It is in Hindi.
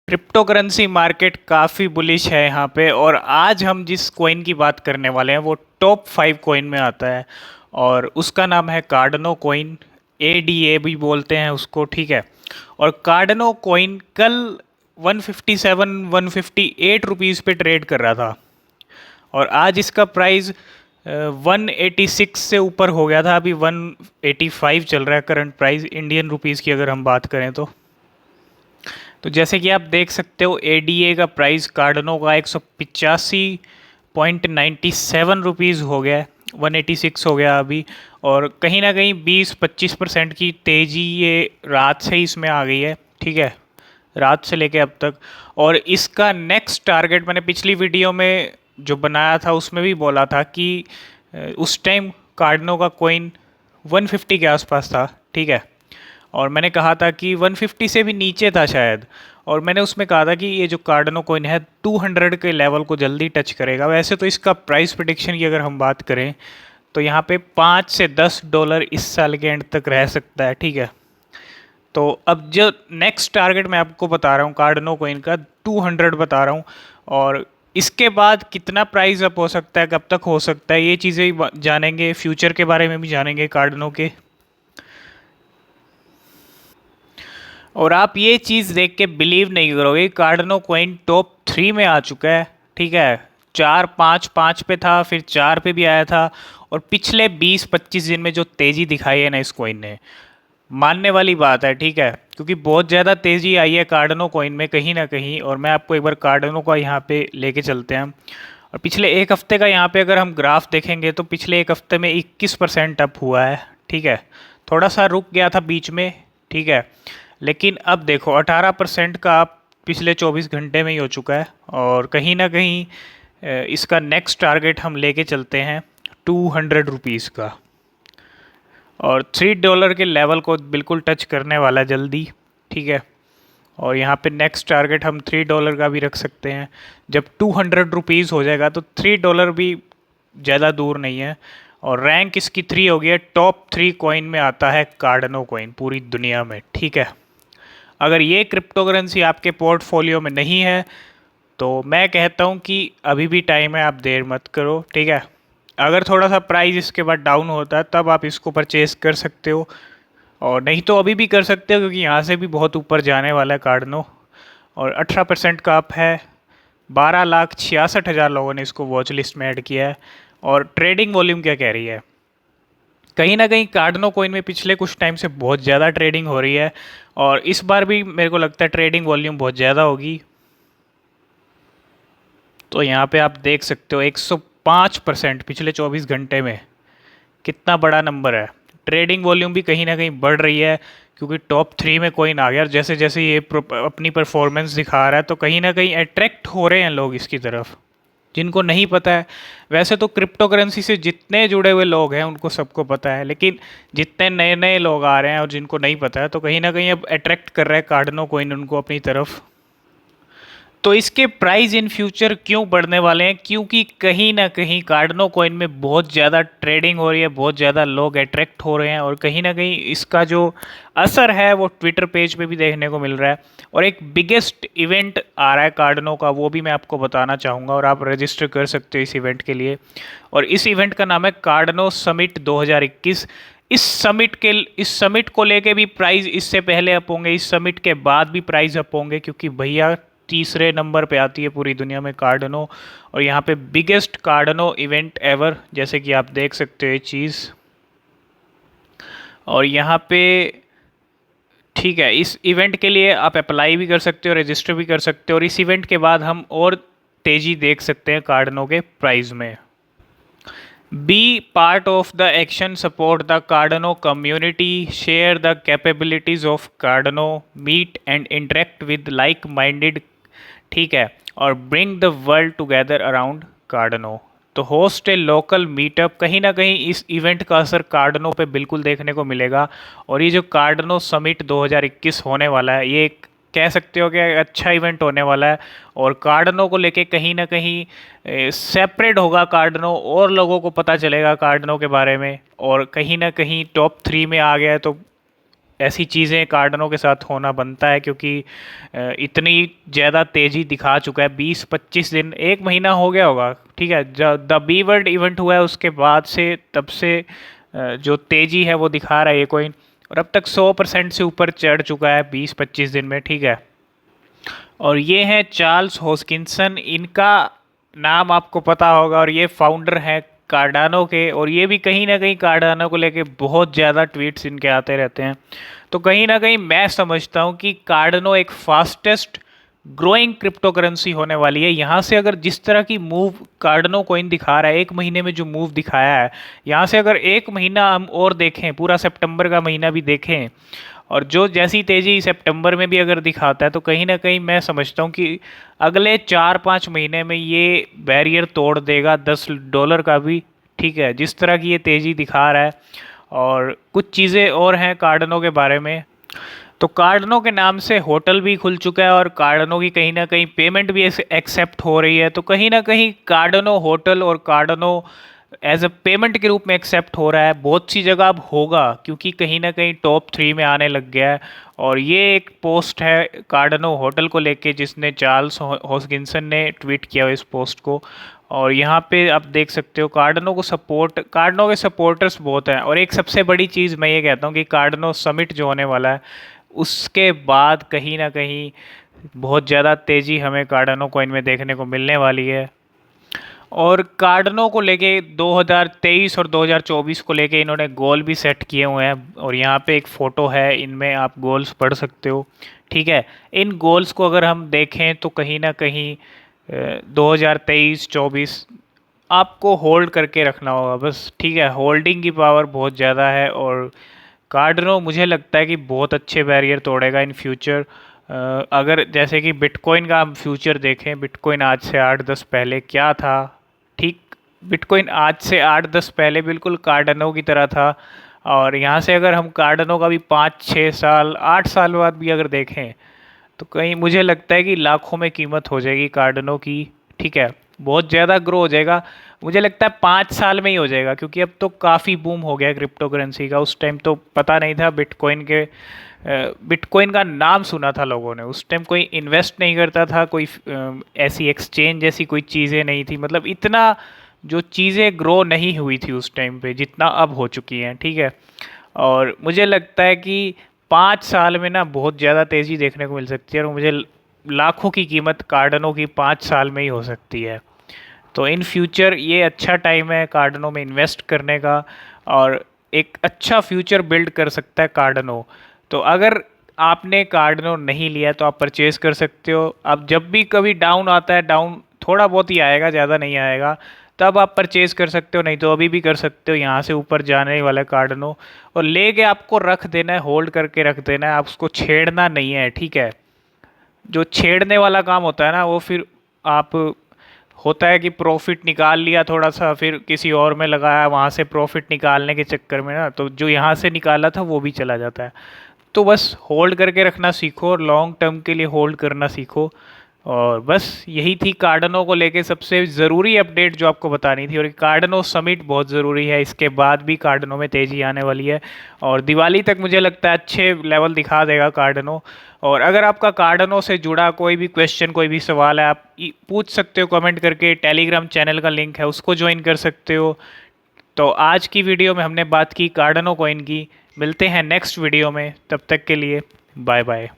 क्रिप्टो करेंसी मार्केट काफ़ी बुलिश है यहाँ पे। और आज हम जिस कॉइन की बात करने वाले हैं वो टॉप 5 कॉइन में आता है और उसका नाम है कार्डनो कॉइन। ADA भी बोलते हैं उसको, ठीक है। और कार्डनो कॉइन कल 157 158 रुपीज़ पे ट्रेड कर रहा था और आज इसका प्राइस 186 से ऊपर हो गया था। अभी 185 चल रहा है करंट प्राइस इंडियन रुपीज़ की अगर हम बात करें तो जैसे कि आप देख सकते हो ADA का प्राइस कार्डनो का 185.97 रुपीज़ हो गया है, 186 हो गया अभी। और कहीं ना कहीं 20-25% की तेज़ी ये रात से ही इसमें आ गई है, ठीक है, रात से लेके अब तक। और इसका नेक्स्ट टारगेट मैंने पिछली वीडियो में जो बनाया था उसमें भी बोला था कि उस टाइम कार्डनो का कॉइन 150 के आसपास था, ठीक है। और मैंने कहा था कि 150 से भी नीचे था शायद। और मैंने उसमें कहा था कि ये जो कार्डनो कॉइन है 200 के लेवल को जल्दी टच करेगा। वैसे तो इसका प्राइस प्रेडिक्शन की अगर हम बात करें तो यहाँ पे $5 से $10 इस साल के एंड तक रह सकता है, ठीक है। तो अब जो नेक्स्ट टारगेट मैं आपको बता रहा हूँ कार्डनो कॉइन का 200 बता रहा हूँ। और इसके बाद कितना प्राइस अप हो सकता है, कब तक हो सकता है, ये चीज़ें जानेंगे, फ्यूचर के बारे में भी जानेंगे कार्डनो के। और आप ये चीज़ देख के बिलीव नहीं करोगे, कार्डनो कॉइन टॉप 3 में आ चुका है, ठीक है। 4 5 5 पे था, फिर 4 पे भी आया था। और पिछले 20-25 दिन में जो तेज़ी दिखाई है ना इस कॉइन ने, मानने वाली बात है, ठीक है। क्योंकि बहुत ज़्यादा तेज़ी आई है कार्डनो कॉइन में कहीं ना कहीं। और मैं आपको एक बार कार्डनो का यहाँ पे लेके चलते हैं। और पिछले एक हफ्ते का यहाँ पे अगर हम ग्राफ देखेंगे तो पिछले एक हफ्ते में 21% अप हुआ है, ठीक है। थोड़ा सा रुक गया था बीच में, ठीक है। लेकिन अब देखो 18% का अप पिछले 24 घंटे में ही हो चुका है। और कहीं ना कहीं इसका नेक्स्ट टारगेट हम लेके चलते हैं 200 रुपीज़ का। और $3 के लेवल को बिल्कुल टच करने वाला है जल्दी, ठीक है। और यहाँ पे नेक्स्ट टारगेट हम $3 का भी रख सकते हैं। जब 200 रुपीज़ हो जाएगा तो $3 भी ज़्यादा दूर नहीं है। और रैंक इसकी 3 हो गई है, टॉप 3 कॉइन में आता है कार्डनो कॉइन पूरी दुनिया में, ठीक है। अगर ये क्रिप्टो करेंसी आपके पोर्टफोलियो में नहीं है तो मैं कहता हूँ कि अभी भी टाइम है, आप देर मत करो, ठीक है। अगर थोड़ा सा प्राइस इसके बाद डाउन होता है तब आप इसको परचेज़ कर सकते हो, और नहीं तो अभी भी कर सकते हो क्योंकि यहाँ से भी बहुत ऊपर जाने वाला है कार्डनो। और 18% का अप है, 12,66,000 लोगों ने इसको वॉच लिस्ट में ऐड किया है। और ट्रेडिंग वॉल्यूम क्या कह रही है, कहीं ना कहीं कार्डनो कॉइन में पिछले कुछ टाइम से बहुत ज़्यादा ट्रेडिंग हो रही है। और इस बार भी मेरे को लगता है ट्रेडिंग वॉल्यूम बहुत ज़्यादा होगी। तो यहाँ पे आप देख सकते हो 105% पिछले 24 घंटे में, कितना बड़ा नंबर है। ट्रेडिंग वॉल्यूम भी कहीं ना कहीं बढ़ रही है क्योंकि टॉप 3 में कोइन आ गया। और जैसे जैसे ये अपनी परफॉर्मेंस दिखा रहा है तो कहीं ना कहीं अट्रैक्ट हो रहे हैं लोग इसकी तरफ, जिनको नहीं पता है। वैसे तो क्रिप्टो करेंसी से जितने जुड़े हुए लोग हैं उनको सबको पता है, लेकिन जितने नए नए लोग आ रहे हैं और जिनको नहीं पता है तो कहीं ना कहीं अब अट्रैक्ट कर रहा है कार्डनो कॉइन उनको अपनी तरफ। तो इसके प्राइस इन फ्यूचर क्यों बढ़ने वाले हैं, क्योंकि कहीं ना कहीं कार्डनो कॉइन में बहुत ज़्यादा ट्रेडिंग हो रही है, बहुत ज़्यादा लोग अट्रैक्ट हो रहे हैं। और कहीं ना कहीं इसका जो असर है वो ट्विटर पेज पे भी देखने को मिल रहा है। और एक बिगेस्ट इवेंट आ रहा है कार्डनो का, वो भी मैं आपको बताना चाहूँगा और आप रजिस्टर कर सकते हो इस इवेंट के लिए। और इस इवेंट का नाम है कार्डनो समिट 2021। इस समिट को लेके भी प्राइस इससे पहले अप होंगे, इस समिट के बाद भी प्राइस अप होंगे, क्योंकि भैया तीसरे नंबर पे आती है पूरी दुनिया में कार्डनो। और यहाँ पे बिगेस्ट कार्डनो इवेंट एवर, जैसे कि आप देख सकते हो ये चीज़। और यहाँ पे ठीक है, इस इवेंट के लिए आप अप्लाई भी कर सकते हो, रजिस्टर भी कर सकते हो। और इस इवेंट के बाद हम और तेज़ी देख सकते हैं कार्डनो के प्राइस में। Be part of the action, support the Cardano community, share the capabilities of Cardano, meet and interact with like-minded, ठीक है, और bring the world together around Cardano। तो होस्ट ए लोकल मीटअप, कहीं ना कहीं इस इवेंट का असर कार्डनो पे बिल्कुल देखने को मिलेगा। और ये जो कार्डनो समिट 2021 होने वाला है ये कह सकते हो कि अच्छा इवेंट होने वाला है। और कार्डनो को लेके कहीं ना कहीं सेपरेट होगा कार्डनो, और लोगों को पता चलेगा कार्डनो के बारे में। और कहीं ना कहीं टॉप 3 में आ गया है तो ऐसी चीज़ें कार्डनो के साथ होना बनता है, क्योंकि इतनी ज़्यादा तेज़ी दिखा चुका है। 20-25 दिन, एक महीना हो गया होगा, ठीक है, जब द बी वर्ल्ड इवेंट हुआ है उसके बाद से, तब से जो तेज़ी है वो दिखा रहा है ये कॉइन। और अब तक 100% से ऊपर चढ़ चुका है 20-25 दिन में, ठीक है। और ये हैं चार्ल्स हॉस्किंसन, इनका नाम आपको पता होगा, और ये फाउंडर हैं कार्डानो के। और ये भी कहीं ना कहीं कार्डानो को लेके बहुत ज़्यादा ट्वीट्स इनके आते रहते हैं। तो कहीं ना कहीं मैं समझता हूँ कि कार्डानो एक फास्टेस्ट ग्रोइंग क्रिप्टो करेंसी होने वाली है। यहाँ से अगर जिस तरह की मूव कार्डनो कॉइन दिखा रहा है, एक महीने में जो मूव दिखाया है, यहाँ से अगर एक महीना हम और देखें, पूरा सितंबर का महीना भी देखें, और जो जैसी तेज़ी सितंबर में भी अगर दिखाता है, तो कहीं ना कहीं मैं समझता हूँ कि अगले 4-5 महीने में ये बैरियर तोड़ देगा $10 का भी, ठीक है, जिस तरह की ये तेज़ी दिखा रहा है। और कुछ चीज़ें और हैं कार्डनो के बारे में। तो कार्डनो के नाम से होटल भी खुल चुका है, और कार्डनो की कहीं ना कहीं पेमेंट भी एक्सेप्ट हो रही है। तो कहीं ना कहीं कार्डनो होटल और कार्डनो एज अ पेमेंट के रूप में एक्सेप्ट हो रहा है। बहुत सी जगह अब होगा, क्योंकि कहीं ना कहीं टॉप 3 में आने लग गया है। और ये एक पोस्ट है कार्डनो होटल को लेके, जिसने चार्ल्स हॉस्किंसन ने ट्वीट किया इस पोस्ट को। और यहाँ पे आप देख सकते हो कार्डनो के सपोर्टर्स बहुत हैं। और एक सबसे बड़ी चीज़ मैं ये कहता हूँ कि कार्डनो समिट जो होने वाला है, उसके बाद कहीं ना कहीं बहुत ज़्यादा तेज़ी हमें कार्डनो कॉइन में देखने को मिलने वाली है। और कार्डनो को लेके 2023 और 2024 को लेके इन्होंने गोल भी सेट किए हुए हैं, और यहाँ पे एक फ़ोटो है, इनमें आप गोल्स पढ़ सकते हो, ठीक है। इन गोल्स को अगर हम देखें तो कहीं ना कहीं 2023-24 आपको होल्ड करके रखना होगा बस, ठीक है। होल्डिंग की पावर बहुत ज़्यादा है, और कार्डनो मुझे लगता है कि बहुत अच्छे बैरियर तोड़ेगा इन फ्यूचर। अगर जैसे कि बिटकॉइन का हम फ्यूचर देखें, बिटकॉइन आज से 8-10 पहले क्या था, ठीक, बिटकॉइन आज से 8-10 पहले बिल्कुल कार्डनो की तरह था। और यहाँ से अगर हम कार्डनो का भी 5-6 साल 8 साल बाद भी अगर देखें, तो कहीं मुझे लगता है कि लाखों में कीमत हो जाएगी कार्डनो की, ठीक है। बहुत ज़्यादा ग्रो हो जाएगा, मुझे लगता है 5 साल में ही हो जाएगा, क्योंकि अब तो काफ़ी बूम हो गया क्रिप्टो करेंसी का। उस टाइम तो पता नहीं था बिटकॉइन का नाम सुना था लोगों ने, उस टाइम कोई इन्वेस्ट नहीं करता था, कोई ऐसी एक्सचेंज जैसी कोई चीज़ें नहीं थी, मतलब इतना जो चीज़ें ग्रो नहीं हुई थी उस टाइम पे जितना अब हो चुकी हैं, ठीक है। और मुझे लगता है कि 5 साल में ना बहुत ज़्यादा तेज़ी देखने को मिल सकती है, और मुझे लाखों की कीमत कार्डनो की 5 साल में ही हो सकती है। तो इन फ्यूचर ये अच्छा टाइम है कार्डनो में इन्वेस्ट करने का, और एक अच्छा फ्यूचर बिल्ड कर सकता है कार्डनो। तो अगर आपने कार्डनो नहीं लिया तो आप परचेज कर सकते हो। अब जब भी कभी डाउन आता है, डाउन थोड़ा बहुत ही आएगा, ज़्यादा नहीं आएगा, तब आप परचेज कर सकते हो, नहीं तो अभी भी कर सकते हो। यहाँ से ऊपर जाने वाला है कार्डनो, और लेके आपको रख देना है, होल्ड करके रख देना है, आप उसको छेड़ना नहीं है, ठीक है। जो छेड़ने वाला काम होता है ना, वो फिर आप होता है कि प्रॉफिट निकाल लिया थोड़ा सा, फिर किसी और में लगाया, वहाँ से प्रॉफिट निकालने के चक्कर में ना, तो जो यहाँ से निकाला था वो भी चला जाता है। तो बस होल्ड करके रखना सीखो, और लॉन्ग टर्म के लिए होल्ड करना सीखो। और बस यही थी कार्डनो को लेके सबसे ज़रूरी अपडेट जो आपको बतानी थी। और कार्डनो समिट बहुत ज़रूरी है, इसके बाद भी कार्डनो में तेज़ी आने वाली है, और दिवाली तक मुझे लगता है अच्छे लेवल दिखा देगा कार्डनो। और अगर आपका कार्डनो से जुड़ा कोई भी क्वेश्चन, कोई भी सवाल है, आप पूछ सकते हो कमेंट करके। टेलीग्राम चैनल का लिंक है, उसको ज्वाइन कर सकते हो। तो आज की वीडियो में हमने बात की कार्डनो कॉइन की। मिलते हैं नेक्स्ट वीडियो में, तब तक के लिए बाय बाय।